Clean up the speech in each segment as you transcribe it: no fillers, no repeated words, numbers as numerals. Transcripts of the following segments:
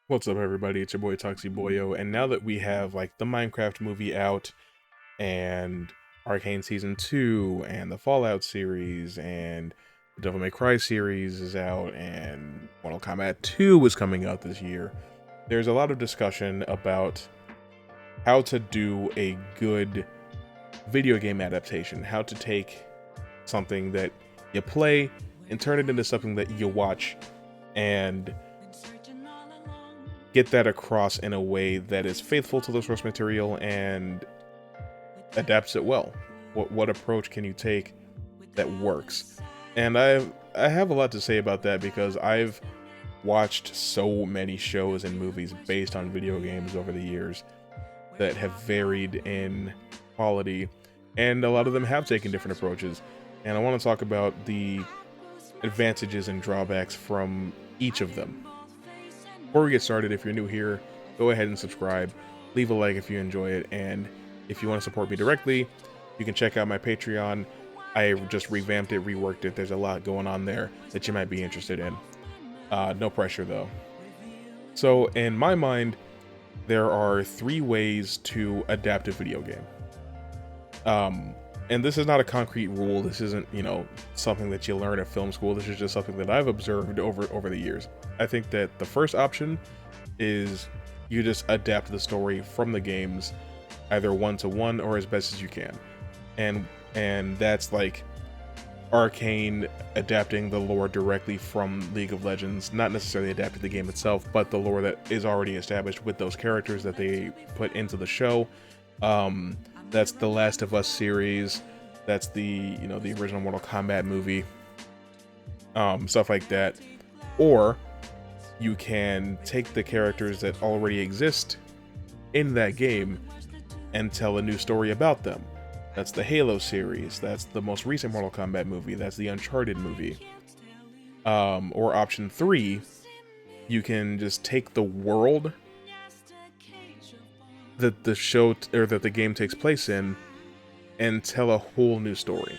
What's up, everybody? It's your boy Toxie Boyo, and now that we have like the Minecraft movie out, and Arcane Season 2, and the Fallout series, and the Devil May Cry series is out, and Mortal Kombat 2 is coming out this year, there's a lot of discussion about how to do a good video game adaptation, how to take something that you play and turn it into something that you watch, and get that across in a way that is faithful to the source material and adapts it well. What approach can you take that works? And I have a lot to say about that because I've watched so many shows and movies based on video games over the years that have varied in quality, and a lot of them have taken different approaches. And I want to talk about the advantages and drawbacks from each of them. Before we get started, if you're new here, go ahead and subscribe, leave a like if you enjoy it, and if you want to support me directly, you can check out my Patreon. I just revamped it, reworked it. There's a lot going on there that you might be interested in. No pressure though. So in my mind, there are three ways to adapt a video game. And this is not a concrete rule. This isn't, something that you learn at film school. This is just something that I've observed over the years. I think that the first option is you just adapt the story from the games, either one to one or as best as you can. And that's like Arcane adapting the lore directly from League of Legends, not necessarily adapting the game itself, but the lore that is already established with those characters that they put into the show. That's the Last of Us series. That's the the original Mortal Kombat movie. Stuff like that. Or you can take the characters that already exist in that game and tell a new story about them. That's the Halo series. That's the most recent Mortal Kombat movie. That's the Uncharted movie. Or option 3, you can just take the world that the show or that the game takes place in and tell a whole new story.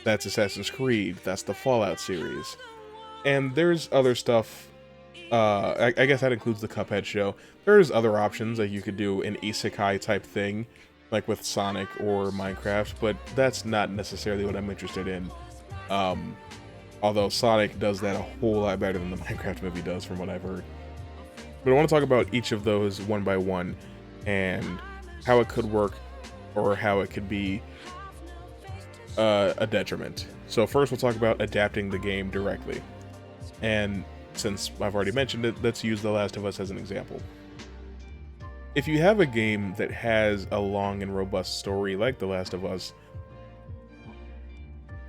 That's Assassin's Creed. That's the Fallout series. And there's other stuff. I guess that includes the Cuphead show. There's other options, like you could do an isekai type thing, like with Sonic or Minecraft, but that's not necessarily what I'm interested in. Although Sonic does that a whole lot better than the Minecraft movie does, from what I've heard. But I want to talk about each of those one by one and how it could work or how it could be a detriment. So first we'll talk about adapting the game directly. And since I've already mentioned it, let's use The Last of Us as an example. If you have a game that has a long and robust story like The Last of Us,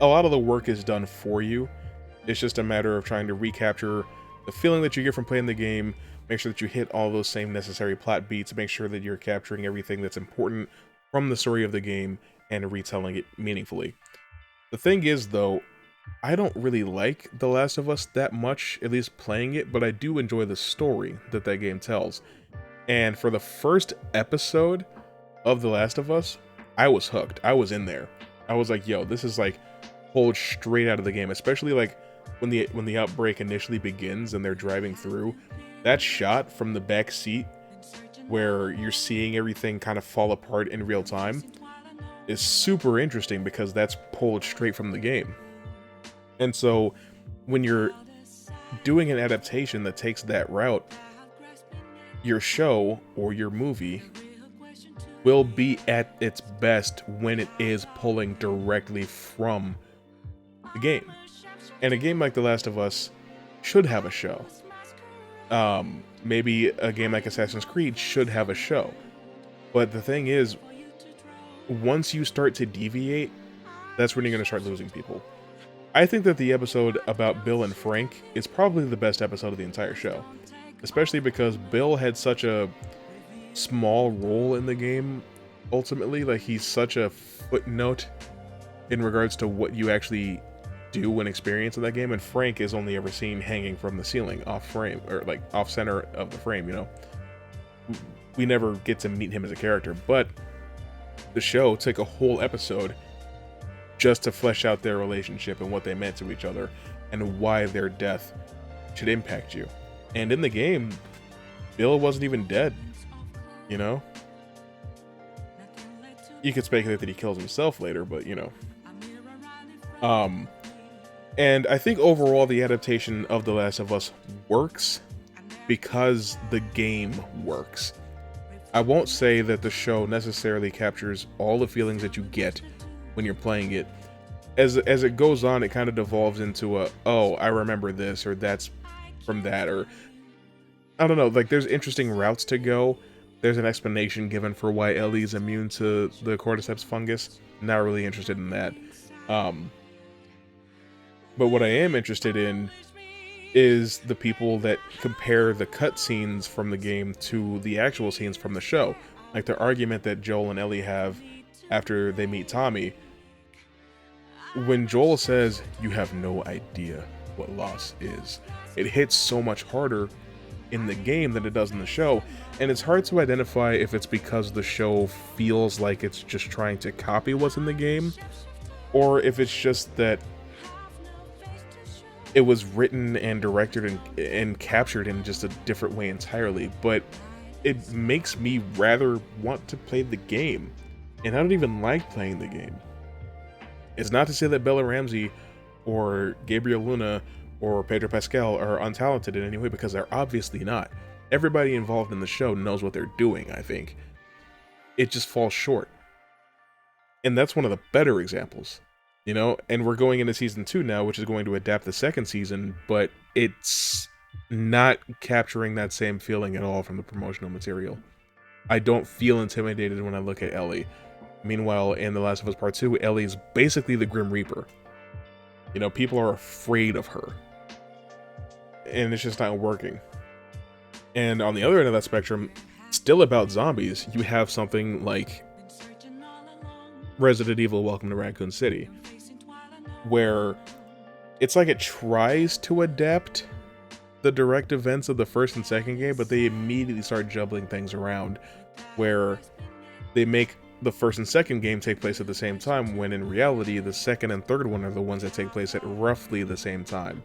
a lot of the work is done for you. It's just a matter of trying to recapture the feeling that you get from playing the game, make sure that you hit all those same necessary plot beats, make sure that you're capturing everything that's important from the story of the game and retelling it meaningfully. The thing is, though, I don't really like The Last of Us that much, at least playing it, but I do enjoy the story that that game tells. And for the first episode of The Last of Us, I was hooked. I was in there. I was like, yo, this is like pulled straight out of the game, especially like when the outbreak initially begins and they're driving through. That shot from the back seat where you're seeing everything kind of fall apart in real time is super interesting because that's pulled straight from the game. And so when you're doing an adaptation that takes that route, your show or your movie will be at its best when it is pulling directly from the game. And a game like The Last of Us should have a show. Maybe a game like Assassin's Creed should have a show. But the thing is, once you start to deviate, that's when you're going to start losing people. I think that the episode about Bill and Frank is probably the best episode of the entire show. Especially because Bill had such a small role in the game, ultimately. Like, he's such a footnote in regards to what you actually do and experience in that game, and Frank is only ever seen hanging from the ceiling, off frame, or like off center of the frame, We never get to meet him as a character, but the show took a whole episode just to flesh out their relationship and what they meant to each other and why their death should impact you. And in the game, Bill wasn't even dead, you know? You could speculate that he kills himself later, but, you know. And I think overall the adaptation of The Last of Us works because the game works. I won't say that the show necessarily captures all the feelings that you get when you're playing it. As it goes on, it kind of devolves into a, oh, I remember this, or that's from that, or I don't know, like there's interesting routes to go. There's an explanation given for why Ellie's immune to the cordyceps fungus. Not really interested in that. But what I am interested in is the people that compare the cutscenes from the game to the actual scenes from the show. Like the argument that Joel and Ellie have after they meet Tommy. When Joel says, "You have no idea what loss is," it hits so much harder in the game than it does in the show. And it's hard to identify if it's because the show feels like it's just trying to copy what's in the game, or if it's just that it was written and directed and captured in just a different way entirely. But it makes me rather want to play the game, and I don't even like playing the game. It's not to say that Bella Ramsey or Gabriel Luna or Pedro Pascal are untalented in any way, because they're obviously not. Everybody involved in the show knows what they're doing, I think. It just falls short. And that's one of the better examples, you know? And we're going into season 2 now, which is going to adapt the second season, but it's not capturing that same feeling at all from the promotional material. I don't feel intimidated when I look at Ellie. Meanwhile, in The Last of Us Part 2, Ellie's basically the Grim Reaper. You know, people are afraid of her. And it's just not working. And on the other end of that spectrum, still about zombies, you have something like Resident Evil Welcome to Raccoon City, where it's like it tries to adapt the direct events of the first and second game, but they immediately start juggling things around, where they make the first and second game take place at the same time, when in reality the second and third one are the ones that take place at roughly the same time.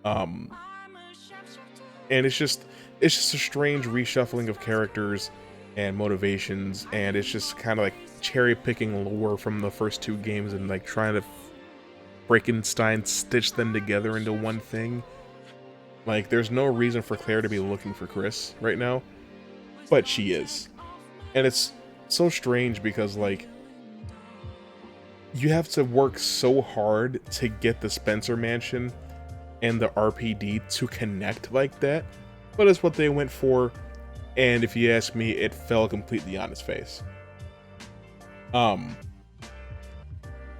And it's just a strange reshuffling of characters and motivations, and it's just kind of like cherry picking lore from the first two games and like trying to Frankenstein stitch them together into one thing. Like, there's no reason for Claire to be looking for Chris right now, but she is. And it's so strange because, like, you have to work so hard to get the Spencer Mansion and the RPD to connect like that, but it's what they went for, and if you ask me, it fell completely on its face.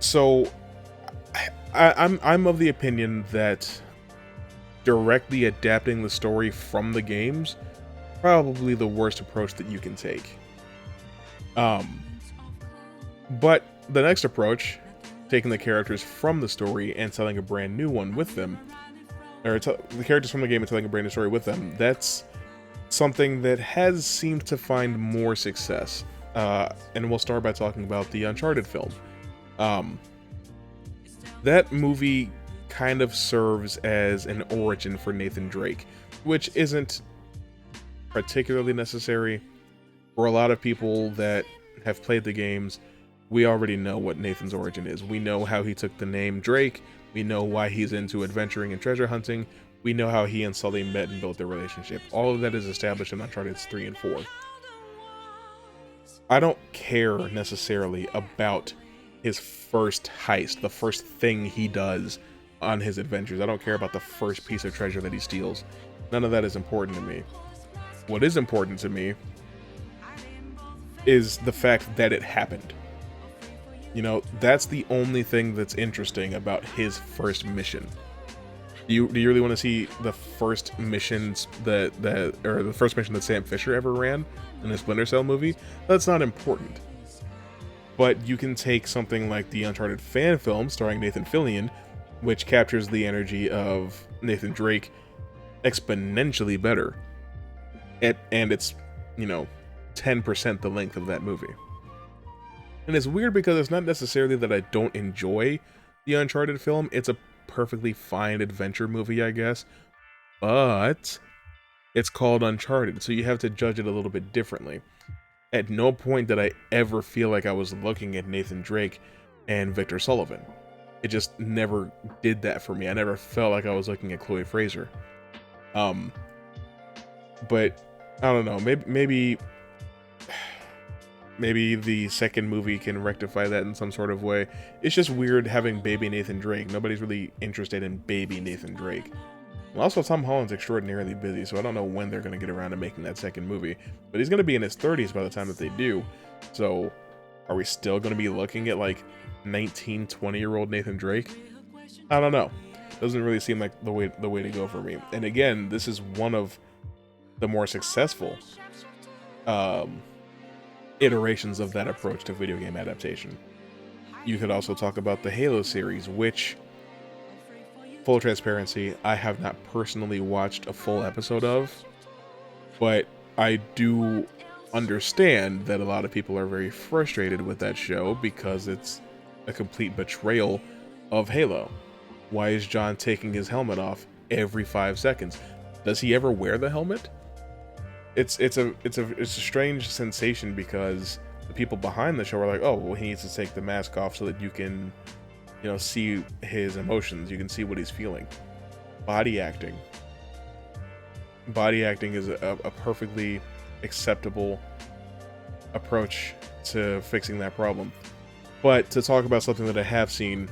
So I'm of the opinion that directly adapting the story from the games probably the worst approach that you can take. But the next approach, taking the characters from the story and telling a brand new one with them, or the characters from the game and telling a brand new story with them, that's something that has seemed to find more success. And we'll start by talking about the Uncharted film. That movie kind of serves as an origin for Nathan Drake, which isn't particularly necessary. For a lot of people that have played the games, we already know what Nathan's origin is. We know how he took the name Drake. We know why he's into adventuring and treasure hunting. We know how he and Sully met and built their relationship. All of that is established in Uncharted 3 and 4. I don't care necessarily about his first heist, the first thing he does on his adventures. I don't care about the first piece of treasure that he steals. None of that is important to me. What is important to me is the fact that it happened. You know, that's the only thing that's interesting about his first mission. Do you really want to see the first missions or the first mission that Sam Fisher ever ran in the Splinter Cell movie? That's not important. But you can take something like the Uncharted fan film starring Nathan Fillion, which captures the energy of Nathan Drake exponentially better. And it's, 10% the length of that movie. And it's weird because it's not necessarily that I don't enjoy the Uncharted film. It's a perfectly fine adventure movie, I guess. But It's called Uncharted, so you have to judge it a little bit differently. At no point did I ever feel like I was looking at Nathan Drake and Victor Sullivan. It just never did that for me. I never felt like I was looking at Chloe Fraser. But I don't know. Maybe the second movie can rectify that in some sort of way. It's just weird having baby Nathan Drake. Nobody's really interested in baby Nathan Drake. And also, Tom Holland's extraordinarily busy, so I don't know when they're going to get around to making that second movie. But he's going to be in his 30s by the time that they do. So, are we still going to be looking at, like, 19, 20-year-old Nathan Drake? I don't know. Doesn't really seem like the way to go for me. And again, this is one of the more successful iterations of that approach to video game adaptation. You could also talk about the Halo series, which, full transparency, I have not personally watched a full episode of, but I do understand that a lot of people are very frustrated with that show because it's a complete betrayal of Halo. Why is John taking his helmet off every 5 seconds? Does he ever wear the helmet? It's a strange sensation because the people behind the show are like, oh, well, he needs to take the mask off so that you can, see his emotions. You can see what he's feeling. Body acting is a perfectly acceptable approach to fixing that problem. But to talk about something that I have seen,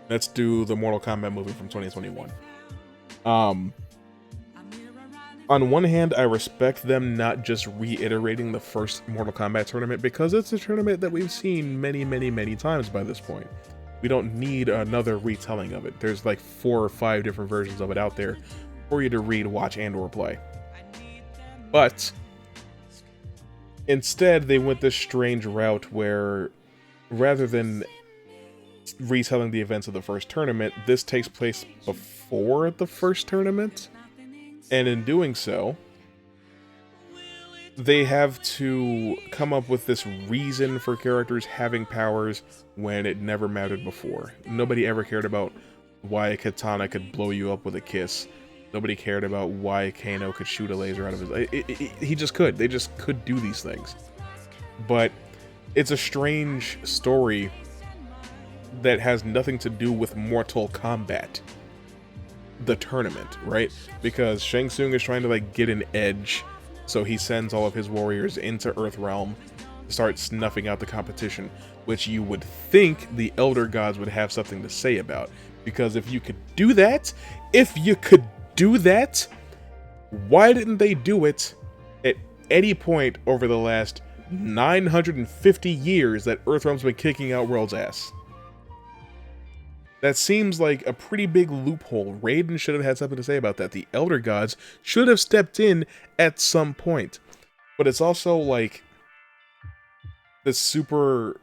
let's do the Mortal Kombat movie from 2021. On one hand, I respect them not just reiterating the first Mortal Kombat tournament because it's a tournament that we've seen many, many, many times by this point. We don't need another retelling of it. There's like 4 or 5 different versions of it out there for you to read, watch, and or play. But instead, they went this strange route where rather than retelling the events of the first tournament, this takes place before the first tournament. And in doing so, they have to come up with this reason for characters having powers when it never mattered before. Nobody ever cared about why Katana could blow you up with a kiss. Nobody cared about why Kano could shoot a laser out of his... He just could. They just could do these things. But it's a strange story that has nothing to do with Mortal Kombat, the tournament, right? Because Shang Tsung is trying to get an edge, so he sends all of his warriors into Earthrealm to start snuffing out the competition, which you would think the Elder Gods would have something to say about, because if you could do that, why didn't they do it at any point over the last 950 years that Earthrealm's been kicking out World's ass? That seems like a pretty big loophole. Raiden should have had something to say about that. The Elder Gods should have stepped in at some point. But it's also like this super,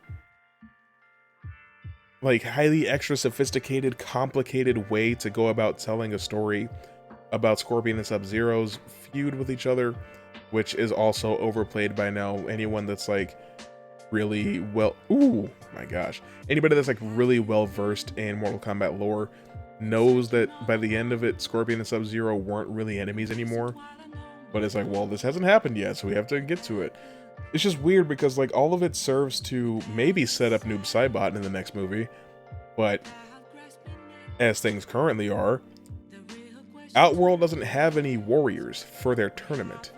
highly extra sophisticated, complicated way to go about telling a story about Scorpion and Sub-Zero's feud with each other, which is also overplayed by now. Anyone that's really well, my gosh, anybody that's really well versed in Mortal Kombat lore knows that by the end of it, Scorpion and Sub-Zero weren't really enemies anymore. But it's well, this hasn't happened yet, so we have to get to it. It's just weird because all of it serves to maybe set up Noob Saibot in the next movie, but as things currently are, Outworld doesn't have any warriors for their tournament.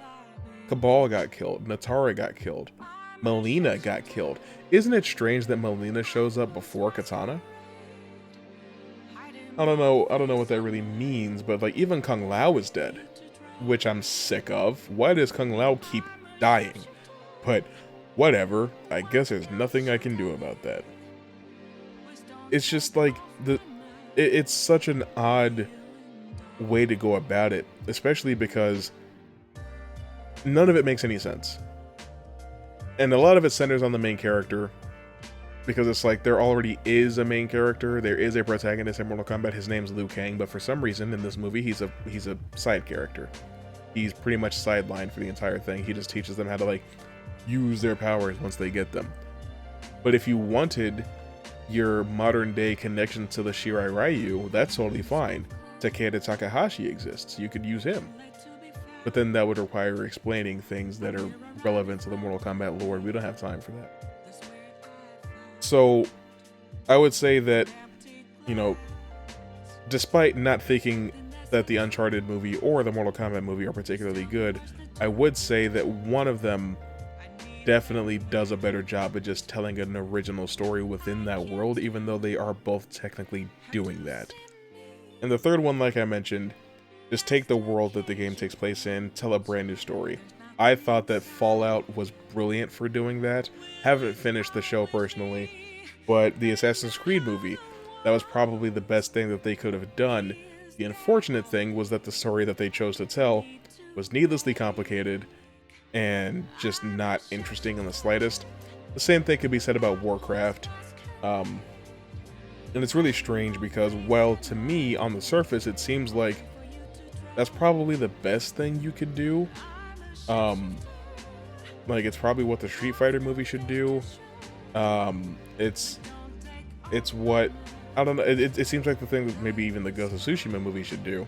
Cabal got killed, Natara got killed, Melina got killed. Isn't it strange that Melina shows up before Katana? I don't know what that really means, but even Kung Lao is dead, which I'm sick of. Why does Kung Lao keep dying? But whatever, I guess there's nothing I can do about that. It's just it's such an odd way to go about it, especially because none of it makes any sense. And a lot of it centers on the main character, because it's there already is a main character. There is a protagonist in Mortal Kombat. His name's Liu Kang, but for some reason in this movie he's a side character. He's pretty much sidelined for the entire thing. He just teaches them how to use their powers once they get them. But if you wanted your modern day connection to the Shirai Ryu, that's totally fine. Takeda Takahashi exists. You could use him. but then that would require explaining things that are relevant to the Mortal Kombat lore. We don't have time for that. So I would say that, you know, despite not thinking that the Uncharted movie or the Mortal Kombat movie are particularly good, I would say that one of them definitely does a better job at just telling an original story within that world, even though they are both technically doing that. And the third one, like I mentioned, just take the world that the game takes place in, tell a brand new story. I thought that Fallout was brilliant for doing that. Haven't finished the show personally, but the Assassin's Creed movie, that was probably the best thing that they could have done. The unfortunate thing was that the story that they chose to tell was needlessly complicated and just not interesting in the slightest. The same thing could be said about Warcraft. And it's really strange because, well, to me, on the surface, it seems like that's probably the best thing you could do. Like, it's probably what the Street Fighter movie should do. It's what, I don't know, it seems like the thing that maybe even the Ghost of Tsushima movie should do.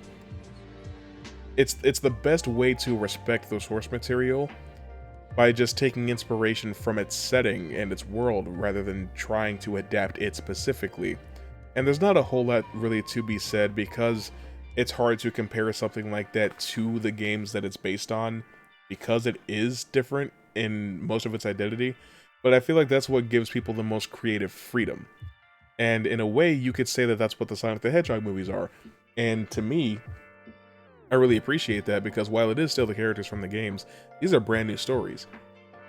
It's the best way to respect the source material by just taking inspiration from its setting and its world rather than trying to adapt it specifically. And there's not a whole lot really to be said because it's hard to compare something like that to the games that it's based on because it is different in most of its identity. But I feel like that's what gives people the most creative freedom. And in a way, you could say that that's what the Sonic the Hedgehog movies are. And to me, I really appreciate that because while it is still the characters from the games, these are brand new stories.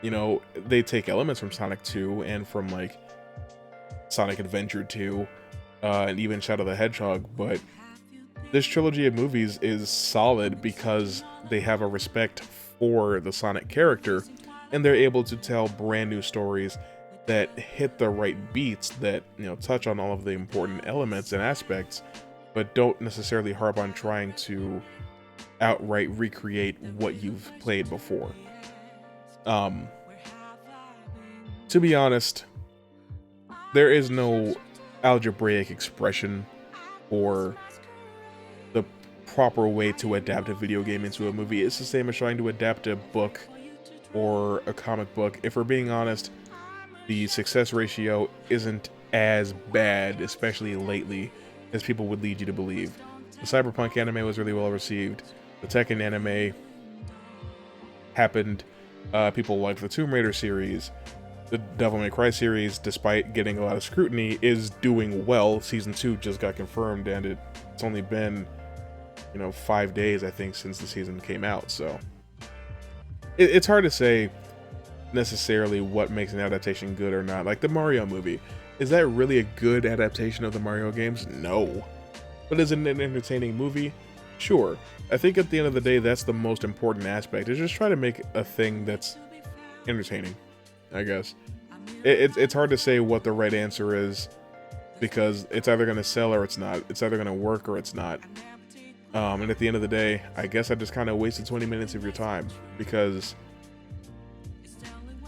You know, they take elements from Sonic 2 and from, like, Sonic Adventure 2, and even Shadow the Hedgehog, but this trilogy of movies is solid because they have a respect for the Sonic character, and they're able to tell brand new stories that hit the right beats, that, you know, touch on all of the important elements and aspects, but don't necessarily harp on trying to outright recreate what you've played before. To be honest, there is no algebraic expression or the proper way to adapt a video game into a movie. It's the same as trying to adapt a book or a comic book. If we're being honest, the success ratio isn't as bad, especially lately, as people would lead you to believe. The Cyberpunk anime was really well received. The Tekken anime happened. People liked the Tomb Raider series. The Devil May Cry series, despite getting a lot of scrutiny, is doing well. Season 2 just got confirmed, and it's only been, 5 days, I think, since the season came out, so it's hard to say necessarily what makes an adaptation good or not. Like the Mario movie, is that really a good adaptation of the Mario games? No. But is it an entertaining movie? Sure. I think at the end of the day, that's the most important aspect, is just try to make a thing that's entertaining, I guess. It's hard to say what the right answer is, because it's either going to sell or it's not. It's either going to work or it's not. And at the end of the day, I guess I just kind of wasted 20 minutes of your time, because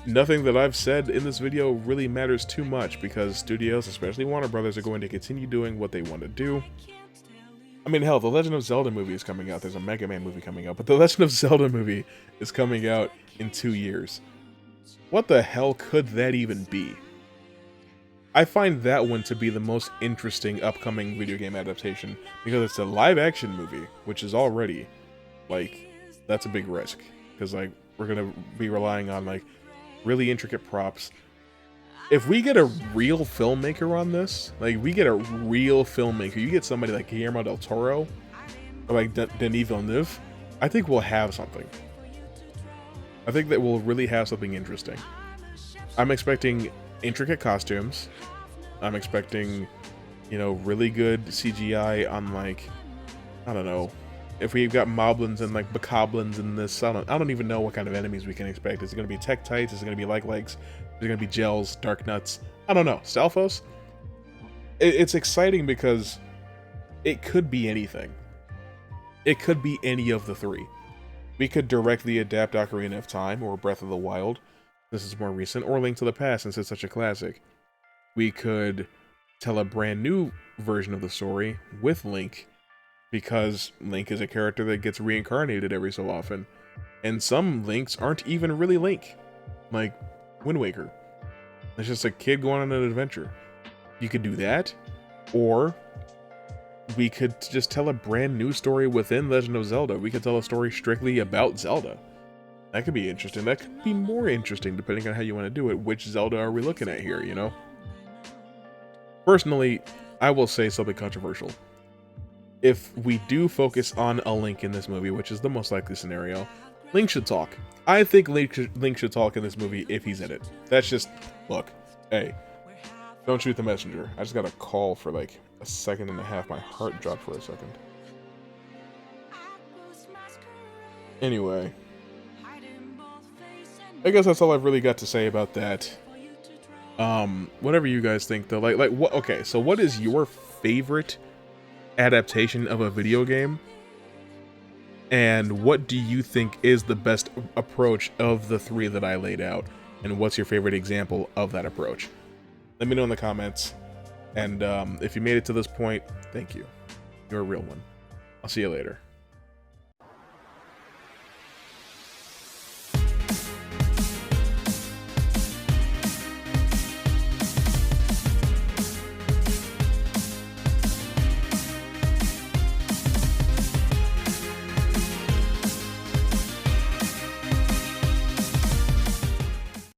nothing that I've said in this video really matters too much, because studios, especially Warner Brothers, are going to continue doing what they want to do. I mean, hell, the Legend of Zelda movie is coming out. There's a Mega Man movie coming out, but the Legend of Zelda movie is coming out in 2 years. What the hell could that even be? I find that one to be the most interesting upcoming video game adaptation, because it's a live-action movie, which is already, that's a big risk. Because, we're going to be relying on, really intricate props. If we get a real filmmaker on this, you get somebody like Guillermo del Toro, or Denis Villeneuve, I think we'll have something. I think that we'll really have something interesting. I'm expecting intricate costumes. I'm expecting, really good CGI on, I don't know, if we've got moblins and bokoblins in this, I don't even know what kind of enemies we can expect. Is it going to be Tektites? Is it going to be legs? Is it going to be gels, dark nuts? I don't know. Stalfos? It's exciting because it could be anything. It could be any of the three. We could directly adapt Ocarina of Time or Breath of the Wild. This is more recent. Or Link to the Past, since it's such a classic. We could tell a brand new version of the story with Link because Link is a character that gets reincarnated every so often. And some Links aren't even really Link, like Wind Waker. It's just a kid going on an adventure. You could do that, or we could just tell a brand new story within Legend of Zelda. We could tell a story strictly about Zelda. That could be interesting. That could be more interesting depending on how you want to do it. Which Zelda are we looking at here, you know? Personally, I will say something controversial. If we do focus on a Link in this movie, which is the most likely scenario, Link should talk. I think Link should talk in this movie if he's in it. That's just, look, hey, don't shoot the messenger. I just got a call for like a second and a half. My heart dropped for a second. Anyway, I guess that's all I've really got to say about that. Whatever you guys think though, like what? Okay, so what is your favorite adaptation of a video game? And what do you think is the best approach of the three that I laid out? And what's your favorite example of that approach? Let me know in the comments. And if you made it to this point, thank you. You're a real one. I'll see you later.